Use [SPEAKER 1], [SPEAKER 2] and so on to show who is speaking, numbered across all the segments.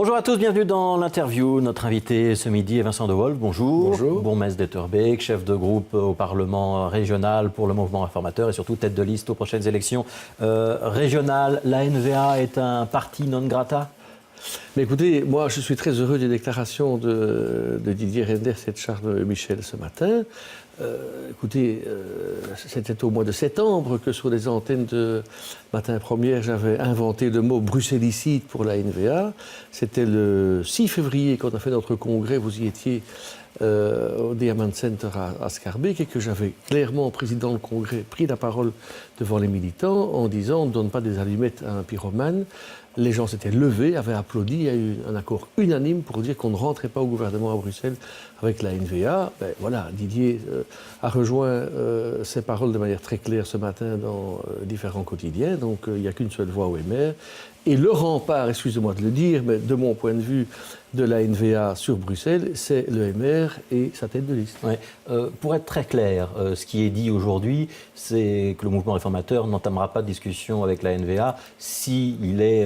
[SPEAKER 1] Bonjour à tous, bienvenue dans l'interview. Notre invité ce midi est Vincent De Wolf. Bonjour.
[SPEAKER 2] Bonjour.
[SPEAKER 1] Bourgmestre d'Etterbeek, chef de groupe au Parlement régional pour le mouvement réformateur et surtout tête de liste aux prochaines élections régionales. La NVA est un parti non grata?
[SPEAKER 2] Mais écoutez, moi je suis très heureux des déclarations de Didier Reynders et de Charles Michel ce matin. C'était au mois de septembre que sur les antennes de Matin Première, j'avais inventé le mot bruxellicide pour la NVA. C'était le 6 février quand on a fait notre congrès, vous y étiez au Diamond Center à Schaerbeek, et que j'avais clairement, président du congrès, pris la parole devant les militants en disant « on ne donne pas des allumettes à un pyromane ». Les gens s'étaient levés, avaient applaudi, il y a eu un accord unanime pour dire qu'on ne rentrait pas au gouvernement à Bruxelles avec la NVA. Ben, voilà, Didier a rejoint ses paroles de manière très claire ce matin dans différents quotidiens, donc il n'y a qu'une seule voix au MR. Et le rempart, excusez-moi de le dire, mais de mon point de vue, de la NVA sur Bruxelles, c'est le MR et sa tête de liste.
[SPEAKER 1] Ouais. Pour être très clair, ce qui est dit aujourd'hui, c'est que le mouvement réformateur n'entamera pas de discussion avec la NVA s'il est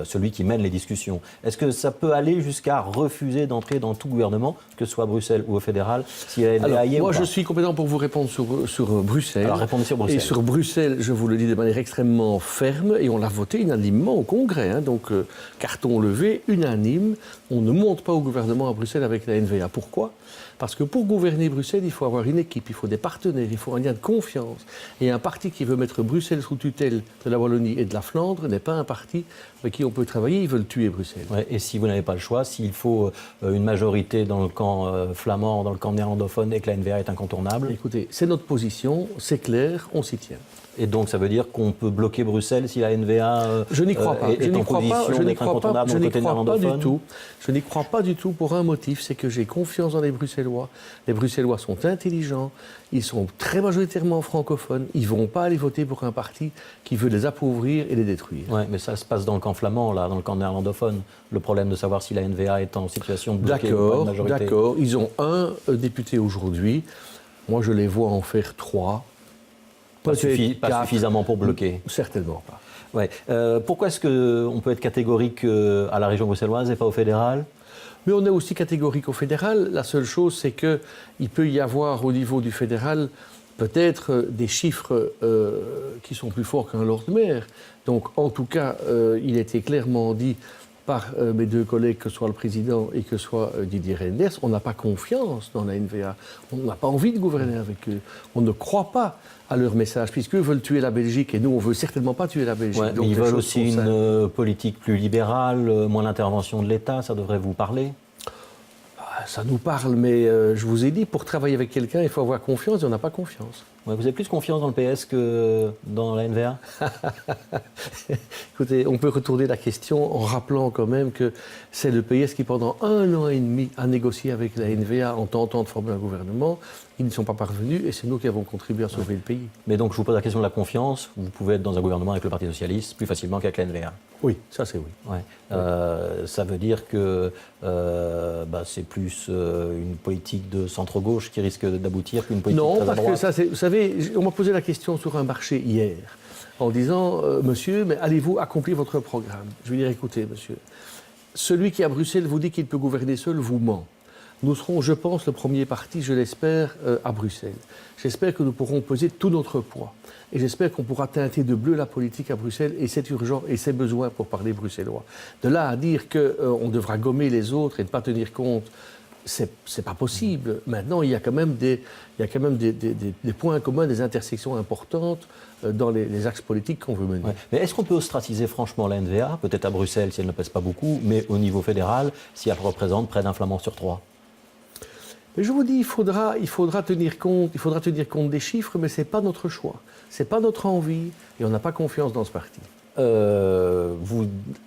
[SPEAKER 1] celui qui mène les discussions. Est-ce que ça peut aller jusqu'à refuser d'entrer dans tout gouvernement, que ce soit à Bruxelles ou au fédéral, si la NVA y est ou pas?
[SPEAKER 2] Moi, je suis compétent pour vous répondre sur Bruxelles.
[SPEAKER 1] Alors, répondez sur Bruxelles.
[SPEAKER 2] Et sur Bruxelles, je vous le dis de manière extrêmement ferme, et on l'a voté unanimement au Congrès. Hein, donc, carton levé, unanime. On ne monte pas au gouvernement à Bruxelles avec la NVA. Pourquoi ? Parce que pour gouverner Bruxelles, il faut avoir une équipe, il faut des partenaires, il faut un lien de confiance. Et un parti qui veut mettre Bruxelles sous tutelle de la Wallonie et de la Flandre n'est pas un parti avec qui on peut travailler, ils veulent tuer Bruxelles.
[SPEAKER 1] Ouais, et si vous n'avez pas le choix, s'il faut une majorité dans le camp flamand, dans le camp néerlandophone, et que la NVA est incontournable?
[SPEAKER 2] Écoutez, c'est notre position, c'est clair, on s'y tient.
[SPEAKER 1] Et donc ça veut dire qu'on peut bloquer Bruxelles si la NVA
[SPEAKER 2] je n'y crois pas.
[SPEAKER 1] est en position d'être incontournable dans le côté néerlandophone?
[SPEAKER 2] Je n'y crois pas du tout pour un motif, c'est que j'ai confiance dans les Bruxellois. Les Bruxellois sont intelligents, ils sont très majoritairement francophones, ils ne vont pas aller voter pour un parti qui veut les appauvrir et les détruire.
[SPEAKER 1] Oui, mais ça se passe dans le camp flamand, là, dans le camp néerlandophone. Le problème de savoir si la NVA est en situation de bloquer ou pas une majorité.
[SPEAKER 2] D'accord, ils ont un député aujourd'hui. Moi, je les vois en faire 3.
[SPEAKER 1] Pas suffisamment pour bloquer.
[SPEAKER 2] Certainement pas.
[SPEAKER 1] Ouais. Pourquoi est-ce qu'on peut être catégorique à la région bruxelloise et pas au fédéral?
[SPEAKER 2] Mais on est aussi catégorique au fédéral. La seule chose, c'est qu'il peut y avoir au niveau du fédéral peut-être des chiffres qui sont plus forts qu'un Lord Mayor. Donc, en tout cas, il a été clairement dit par mes deux collègues, que ce soit le président et que ce soit Didier Reynders, on n'a pas confiance dans la NVA. On n'a pas envie de gouverner avec eux. On ne croit pas à leur message, puisqu'eux veulent tuer la Belgique et nous, on ne veut certainement pas tuer la Belgique.
[SPEAKER 1] Ouais,
[SPEAKER 2] donc
[SPEAKER 1] ils veulent aussi une politique plus libérale, moins l'intervention de l'État, ça devrait vous parler?
[SPEAKER 2] Ça nous parle, mais je vous ai dit, pour travailler avec quelqu'un, il faut avoir confiance et on n'a pas confiance.
[SPEAKER 1] Ouais, vous avez plus confiance dans le PS que dans la NVA?
[SPEAKER 2] Écoutez, on peut retourner la question en rappelant quand même que c'est le PS qui, pendant 1 an et demi, a négocié avec la NVA en tentant de former un gouvernement. Ils ne sont pas parvenus et c'est nous qui avons contribué à sauver le pays.
[SPEAKER 1] Mais donc, je vous pose la question de la confiance. Vous pouvez être dans un gouvernement avec le Parti socialiste plus facilement qu'avec la NVA?
[SPEAKER 2] Oui, ça c'est oui.
[SPEAKER 1] Ouais. Ça veut dire que c'est plus une politique de centre-gauche qui risque d'aboutir qu'une politique très à droite?
[SPEAKER 2] Non, parce que ça, vous savez, on m'a posé la question sur un marché hier, en disant « Monsieur, mais allez-vous accomplir votre programme ?» Je lui dire « Écoutez, monsieur, celui qui à Bruxelles vous dit qu'il peut gouverner seul vous ment. Nous serons, je pense, le premier parti, je l'espère, à Bruxelles. J'espère que nous pourrons peser tout notre poids. Et j'espère qu'on pourra teinter de bleu la politique à Bruxelles, et c'est urgent, et c'est besoin pour parler bruxellois. De là à dire qu'on devra gommer les autres et ne pas tenir compte, c'est pas possible. Maintenant, il y a quand même des points communs, des intersections importantes dans les axes politiques qu'on veut mener.
[SPEAKER 1] Ouais. Mais est-ce qu'on peut ostratiser franchement la NVA, peut-être à Bruxelles si elle ne pèse pas beaucoup, mais au niveau fédéral, si elle représente près d'un Flamand sur 3?
[SPEAKER 2] Mais je vous dis, il faudra tenir compte des chiffres, mais ce n'est pas notre choix. Ce n'est pas notre envie, et on n'a pas confiance dans ce parti.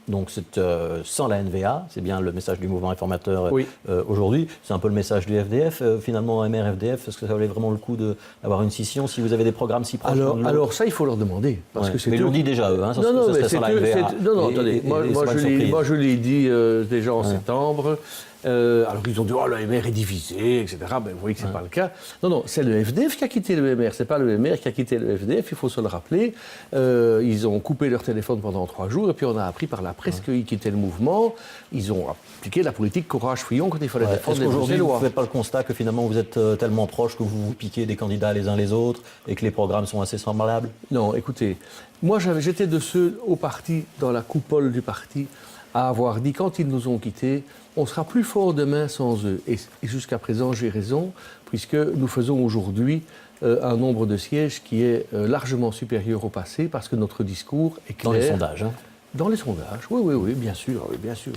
[SPEAKER 1] Donc c'est sans la NVA, c'est bien le message du mouvement réformateur
[SPEAKER 2] oui.
[SPEAKER 1] Aujourd'hui. C'est un peu le message du FDF. Finalement, MR-FDF, est-ce que ça valait vraiment le coup d'avoir une scission si vous avez des programmes si proches?
[SPEAKER 2] Alors ça, il faut leur demander. Parce que
[SPEAKER 1] mais ils l'ont dit déjà, eux. Hein,
[SPEAKER 2] non,
[SPEAKER 1] ça serait sans la NVA.
[SPEAKER 2] Non, attendez. Moi, je l'ai dit déjà en septembre. Alors ils ont dit, oh, le MR est divisé, etc. Ben, vous voyez que ce n'est pas le cas. Non, non, c'est le FDF qui a quitté le MR. Ce n'est pas le MR qui a quitté le FDF, il faut se le rappeler. Ils ont coupé leur téléphone pendant 3 jours, et puis on a appris par la presse qu'ils quittaient le mouvement. Ils ont appliqué la politique courage-fouillon quand il fallait défendre les
[SPEAKER 1] Aujourd'hui, vous ne
[SPEAKER 2] Bruxellois.
[SPEAKER 1] faites pas le constat que finalement vous êtes tellement proches que vous vous piquez des candidats les uns les autres et que les programmes sont assez semblables?
[SPEAKER 2] Non, écoutez, moi j'étais de ceux au parti, dans la coupole du parti, à avoir dit, quand ils nous ont quittés, on sera plus fort demain sans eux. Et jusqu'à présent, j'ai raison, puisque nous faisons aujourd'hui un nombre de sièges qui est largement supérieur au passé, parce que notre discours est clair.
[SPEAKER 1] Dans les sondages, hein.
[SPEAKER 2] Dans les sondages, oui, bien sûr,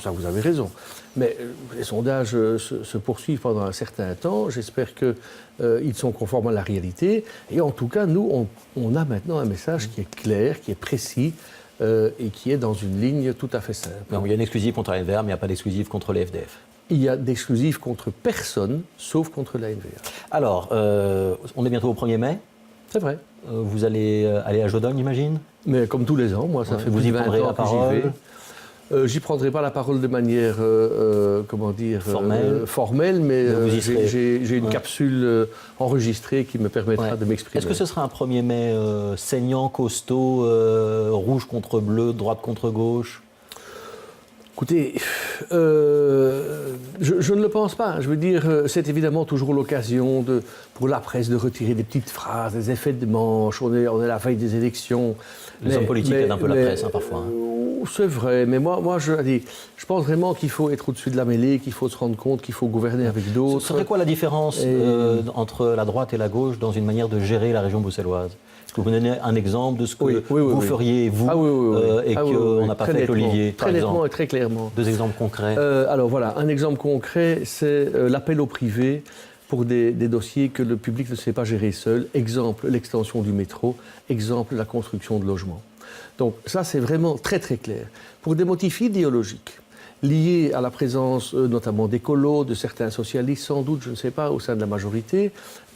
[SPEAKER 2] ça vous avez raison. Mais les sondages se poursuivent pendant un certain temps. J'espère qu'ils sont conformes à la réalité. Et en tout cas, nous, on a maintenant un message qui est clair, qui est précis et qui est dans une ligne tout à fait simple.
[SPEAKER 1] Non, il y a une exclusive contre la NVA, mais il n'y a pas d'exclusive contre les FDF.
[SPEAKER 2] Il y a d'exclusifs contre personne, sauf contre la NVA.
[SPEAKER 1] Alors, on est bientôt au 1er mai.
[SPEAKER 2] C'est vrai.
[SPEAKER 1] Vous allez aller à Jodogne, j'imagine?
[SPEAKER 2] Mais comme tous les ans, moi, ça fait
[SPEAKER 1] vous
[SPEAKER 2] plus
[SPEAKER 1] y
[SPEAKER 2] de 20
[SPEAKER 1] prendrez
[SPEAKER 2] ans
[SPEAKER 1] la
[SPEAKER 2] que j'y
[SPEAKER 1] parole?
[SPEAKER 2] vais. J'y prendrai pas la parole de manière, formelle, mais
[SPEAKER 1] vous y serez.
[SPEAKER 2] j'ai une capsule enregistrée qui me permettra de m'exprimer.
[SPEAKER 1] Est-ce que ce sera un 1er mai saignant, costaud, rouge contre bleu, droite contre gauche?
[SPEAKER 2] Écoutez, je ne le pense pas. Je veux dire, c'est évidemment toujours l'occasion pour la presse de retirer des petites phrases, des effets de manche. On est à la veille des élections.
[SPEAKER 1] Les hommes politiques aident un peu la presse, parfois.
[SPEAKER 2] C'est vrai, mais moi je pense vraiment qu'il faut être au-dessus de la mêlée, qu'il faut se rendre compte qu'il faut gouverner avec d'autres.
[SPEAKER 1] Ce serait quoi la différence entre la droite et la gauche dans une manière de gérer la région bruxelloise? Est-ce que vous donnez un exemple de ce que vous feriez, vous, et qu'on n'a pas fait avec l'Olivier, par
[SPEAKER 2] exemple? Très
[SPEAKER 1] exemple.
[SPEAKER 2] nettement et très clairement.
[SPEAKER 1] 2 exemples concrets.
[SPEAKER 2] Alors voilà, un exemple concret, c'est l'appel au privé pour des dossiers que le public ne sait pas gérer seul. Exemple, l'extension du métro. Exemple, la construction de logements. Donc ça, c'est vraiment très très clair. Pour des motifs idéologiques, liés à la présence notamment d'écolos, de certains socialistes sans doute, je ne sais pas, au sein de la majorité,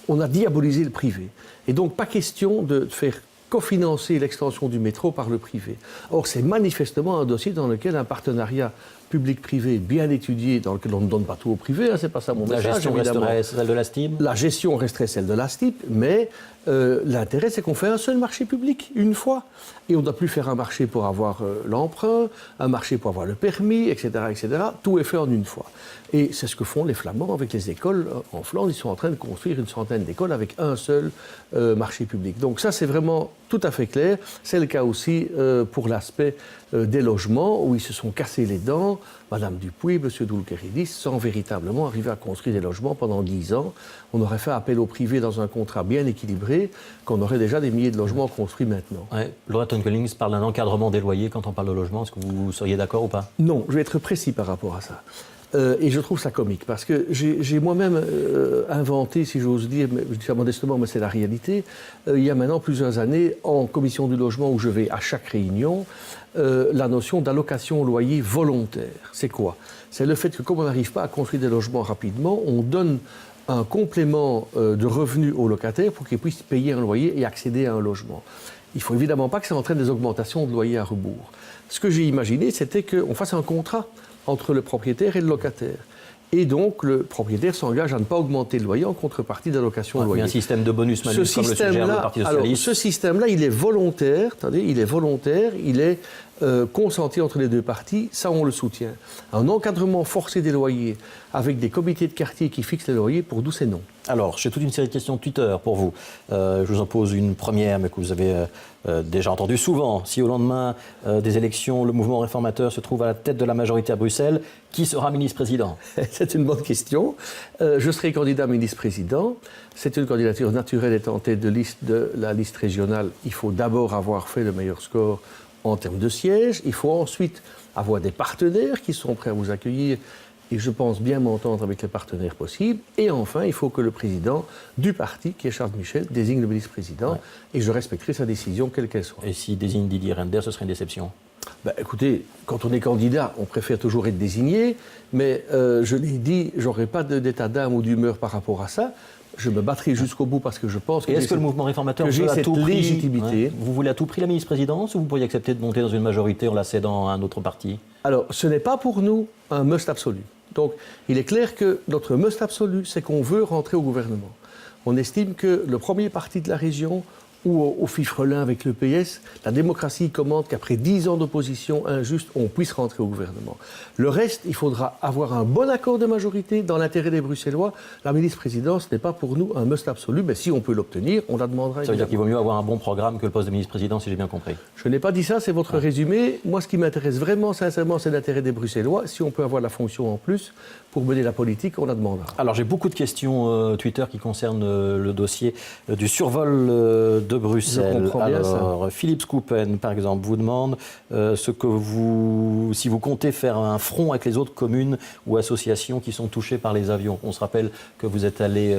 [SPEAKER 2] on a diabolisé le privé. Et donc pas question de faire cofinancer l'extension du métro par le privé. Or, c'est manifestement un dossier dans lequel un partenariat public-privé bien étudié, dans lequel on ne donne pas tout au privé, c'est pas ça mon message.
[SPEAKER 1] La gestion resterait celle de la STIB?
[SPEAKER 2] La gestion resterait celle de la STIB, mais l'intérêt, c'est qu'on fait un seul marché public, une fois. Et on ne doit plus faire un marché pour avoir l'emprunt, un marché pour avoir le permis, etc., etc. Tout est fait en une fois. Et c'est ce que font les Flamands avec les écoles en Flandre. Ils sont en train de construire une centaine d'écoles avec un seul marché public. Donc ça, c'est vraiment tout à fait clair. C'est le cas aussi pour l'aspect des logements, où ils se sont cassés les dents, Madame Dupuy, Monsieur Doulkeridis, sans véritablement arriver à construire des logements pendant 10 ans. On aurait fait appel au privé dans un contrat bien équilibré, qu'on aurait déjà des milliers de logements construits maintenant.
[SPEAKER 1] Ouais. Laura Tonkelings parle d'un encadrement des loyers quand on parle de logement. Est-ce que vous seriez d'accord ou pas?
[SPEAKER 2] Non, je vais être précis par rapport à ça. Et je trouve ça comique, parce que j'ai moi-même inventé, si j'ose dire, mais je dis ça modestement, mais c'est la réalité, il y a maintenant plusieurs années, en commission du logement, où je vais à chaque réunion, la notion d'allocation au loyer volontaire. C'est quoi? C'est le fait que, comme on n'arrive pas à construire des logements rapidement, on donne un complément de revenus aux locataires pour qu'ils puissent payer un loyer et accéder à un logement. Il ne faut évidemment pas que ça entraîne des augmentations de loyer à rebours. Ce que j'ai imaginé, c'était qu'on fasse un contrat entre le propriétaire et le locataire. Et donc, le propriétaire s'engage à ne pas augmenter le loyer en contrepartie d'allocation au loyer.
[SPEAKER 1] Il y a un système de bonus-malus comme le suggère le Parti socialiste.
[SPEAKER 2] Alors, ce système-là, il est volontaire, il est consenti entre les deux parties, ça on le soutient. Un encadrement forcé des loyers avec des comités de quartier qui fixent les loyers, pour nous c'est non.
[SPEAKER 1] Alors, j'ai toute une série de questions Twitter pour vous. Je vous en pose une première, mais que vous avez déjà entendue souvent. Si au lendemain des élections, le mouvement réformateur se trouve à la tête de la majorité à Bruxelles, qui sera ministre-président?
[SPEAKER 2] C'est une bonne question. Je serai candidat ministre-président. C'est une candidature naturelle étant en tête de la liste régionale. Il faut d'abord avoir fait le meilleur score en termes de sièges. Il faut ensuite avoir des partenaires qui sont prêts à vous accueillir. Et je pense bien m'entendre avec les partenaires possibles. Et enfin, il faut que le président du parti, qui est Charles Michel, désigne le ministre-président. Ouais. Et je respecterai sa décision, quelle qu'elle soit.
[SPEAKER 1] Et s'il désigne Didier Reynders, ce serait une déception?
[SPEAKER 2] Écoutez, quand on est candidat, on préfère toujours être désigné. Mais je l'ai dit, je n'aurai pas d'état d'âme ou d'humeur par rapport à ça. Je me battrai jusqu'au bout parce que je pense que...
[SPEAKER 1] Et est-ce que le mouvement réformateur veut à tout prix
[SPEAKER 2] légitimité?
[SPEAKER 1] Vous voulez à tout prix la ministre-présidence, ou vous pourriez accepter de monter dans une majorité en la cédant à un autre parti?
[SPEAKER 2] Alors, ce n'est pas pour nous un must absolu. Donc, il est clair que notre must absolu, c'est qu'on veut rentrer au gouvernement. On estime que le premier parti de la région, ou au fifrelin avec le PS, la démocratie commande qu'après 10 ans d'opposition injuste, on puisse rentrer au gouvernement. Le reste, il faudra avoir un bon accord de majorité dans l'intérêt des Bruxellois. La ministre-présidence n'est pas pour nous un must absolu, mais si on peut l'obtenir, on la demandera.
[SPEAKER 1] Ça veut dire qu'il vaut mieux avoir un bon programme que le poste de ministre-président, si j'ai bien compris.
[SPEAKER 2] Je n'ai pas dit ça, c'est votre résumé. Moi, ce qui m'intéresse vraiment, sincèrement, c'est l'intérêt des Bruxellois. Si on peut avoir la fonction en plus pour mener la politique, on la demandera.
[SPEAKER 1] Alors, j'ai beaucoup de questions Twitter qui concernent le dossier du survol de Bruxelles.
[SPEAKER 2] Je comprends bien
[SPEAKER 1] alors, Philippe Scoupen, par exemple, vous demande si vous comptez faire un front avec les autres communes ou associations qui sont touchées par les avions. On se rappelle que vous êtes allé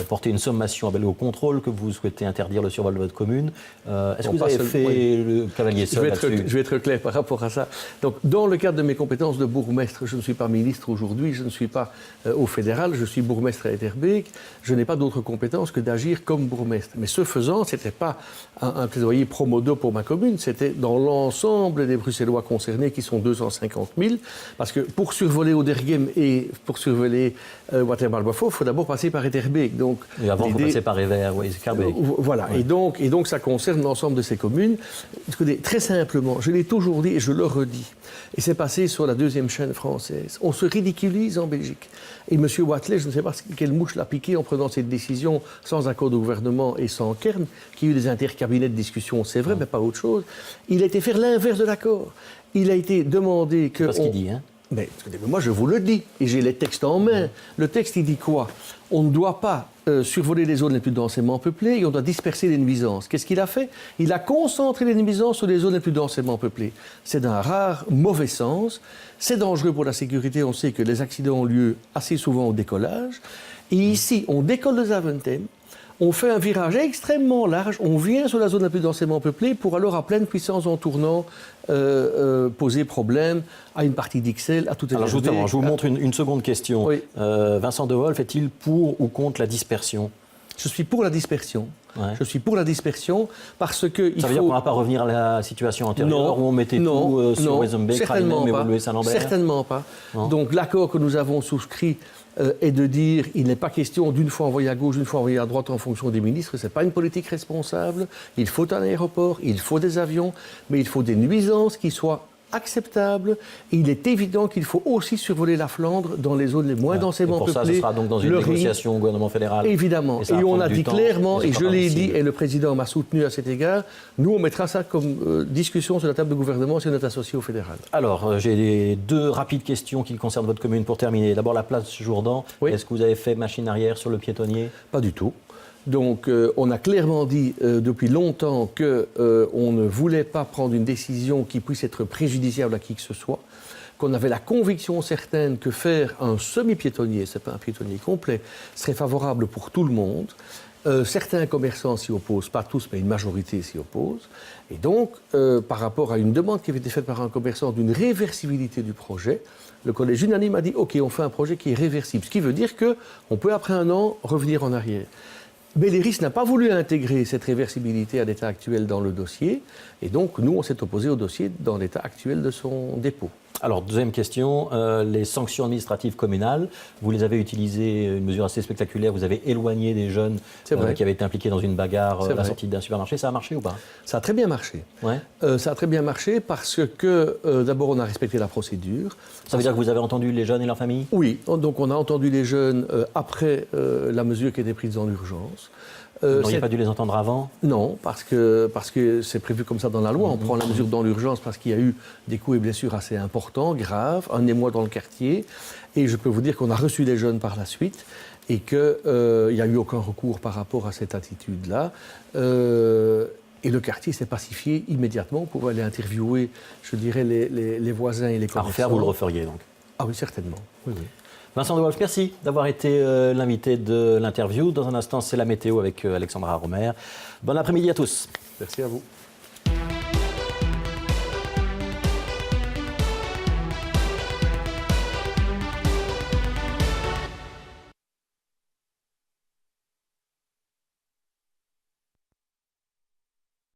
[SPEAKER 1] porter une sommation à Belleau-Contrôle, que vous souhaitez interdire le survol de votre commune. Est-ce que vous avez fait le cavalier seul là-dessus ?
[SPEAKER 2] Je vais être clair par rapport à ça. Donc, dans le cadre de mes compétences de bourgmestre, je ne suis pas ministre aujourd'hui, je ne suis pas au fédéral, je suis bourgmestre à Etterbeek. Je n'ai pas d'autres compétences que d'agir comme bourgmestre. Mais ce faisant, ce n'était pas un plaidoyer pro modo pour ma commune, c'était dans l'ensemble des Bruxellois concernés, qui sont 250 000, parce que pour survoler Oderghem et pour survoler Watermal-Boisfort, il faut d'abord passer par Etterbeek. Donc,
[SPEAKER 1] et avant, il faut passer par Evere, oui, Scarbeck.
[SPEAKER 2] Voilà, ouais. Et donc ça concerne l'ensemble de ces communes. Écoutez, très simplement, je l'ai toujours dit et je le redis, et c'est passé sur la deuxième chaîne française, on se ridiculise en Belgique. Et M. Wathelet, je ne sais pas quelle mouche l'a piqué en prenant cette décision sans accord de gouvernement et sans Kern, qui a eu des intercabinets de discussion, c'est vrai, mais pas autre chose. Il a été faire l'inverse de l'accord. Il a été demandé que...
[SPEAKER 1] C'est pas ce qu'il dit, hein.
[SPEAKER 2] Mais moi, je vous le dis, et j'ai les textes en main. Le texte, il dit quoi ? On ne doit pas survoler les zones les plus densément peuplées et on doit disperser les nuisances. Qu'est-ce qu'il a fait ? Il a concentré les nuisances sur les zones les plus densément peuplées. C'est d'un rare mauvais sens. C'est dangereux pour la sécurité. On sait que les accidents ont lieu assez souvent au décollage. Et ici, on décolle de Zaventem. On fait un virage extrêmement large, on vient sur la zone la plus densément peuplée pour alors à pleine puissance en tournant poser problème à une partie d'Ixelles, à toute
[SPEAKER 1] Alors justement, je vous montre une seconde question.
[SPEAKER 2] Oui.
[SPEAKER 1] Vincent De Wolf, est-il pour ou contre la dispersion ?
[SPEAKER 2] Je suis pour la dispersion.
[SPEAKER 1] Ouais.
[SPEAKER 2] Je suis pour la dispersion parce que
[SPEAKER 1] ça veut dire qu'on ne va pas revenir à la situation antérieure où on mettait tout sur Wezenbeek, Kraïnem et Woluwe-Saint-Lambert ?
[SPEAKER 2] Certainement pas.
[SPEAKER 1] Non.
[SPEAKER 2] Donc l'accord que nous avons souscrit est de dire il n'est pas question d'une fois envoyer à gauche, d'une fois envoyer à droite en fonction des ministres. Ce n'est pas une politique responsable. Il faut un aéroport, il faut des avions, mais il faut des nuisances qui soient acceptable. Et il est évident qu'il faut aussi survoler la Flandre dans les zones les moins densément peuplées.
[SPEAKER 1] Pour ça, ce sera donc dans une négociation au gouvernement fédéral.
[SPEAKER 2] Évidemment. Et on a dit clairement, et je l'ai dit, et le président m'a soutenu à cet égard, nous, on mettra ça comme discussion sur la table de gouvernement si on est associé au fédéral.
[SPEAKER 1] Alors, j'ai deux rapides questions qui concernent votre commune pour terminer. D'abord, la place Jourdan.
[SPEAKER 2] Oui.
[SPEAKER 1] Est-ce que vous avez fait machine arrière sur le piétonnier ?
[SPEAKER 2] Pas du tout. Donc, on a clairement dit depuis longtemps qu'on ne voulait pas prendre une décision qui puisse être préjudiciable à qui que ce soit, qu'on avait la conviction certaine que faire un semi-piétonnier, ce n'est pas un piétonnier complet, serait favorable pour tout le monde. Certains commerçants s'y opposent, pas tous, mais une majorité s'y oppose. Et donc, par rapport à une demande qui avait été faite par un commerçant d'une réversibilité du projet, le collège unanime a dit « OK, on fait un projet qui est réversible », ce qui veut dire qu'on peut, après un an, revenir en arrière. Belléris n'a pas voulu intégrer cette réversibilité à l'état actuel dans le dossier, et donc nous, on s'est opposé au dossier dans l'état actuel de son dépôt.
[SPEAKER 1] Alors, deuxième question, les sanctions administratives communales, vous les avez utilisées, une mesure assez spectaculaire, vous avez éloigné des jeunes qui avaient été impliqués dans une bagarre à la sortie d'un supermarché. Ça a marché ou pas ?
[SPEAKER 2] Ça a très bien marché.
[SPEAKER 1] Ouais.
[SPEAKER 2] Ça a très bien marché parce que, d'abord, on a respecté la procédure.
[SPEAKER 1] Ça veut dire que vous avez entendu les jeunes et leurs familles ?
[SPEAKER 2] Oui, donc on a entendu les jeunes après la mesure qui a été prise en urgence.
[SPEAKER 1] Vous n'auriez pas dû les entendre avant ?
[SPEAKER 2] Non, parce que c'est prévu comme ça dans la loi. On prend la mesure dans l'urgence parce qu'il y a eu des coups et blessures assez importants, graves, un émoi dans le quartier. Et je peux vous dire qu'on a reçu les jeunes par la suite et qu'il n'y a eu aucun recours par rapport à cette attitude-là. Et le quartier s'est pacifié immédiatement. On pouvait aller interviewer, je dirais, les voisins et les commerçants.
[SPEAKER 1] À refaire, vous le referiez donc ?
[SPEAKER 2] Ah oui, certainement. Oui, oui.
[SPEAKER 1] Vincent De Wolf, merci d'avoir été l'invité de l'interview. Dans un instant, c'est la météo avec Alexandra Romer. Bon après-midi à tous.
[SPEAKER 2] Merci à vous.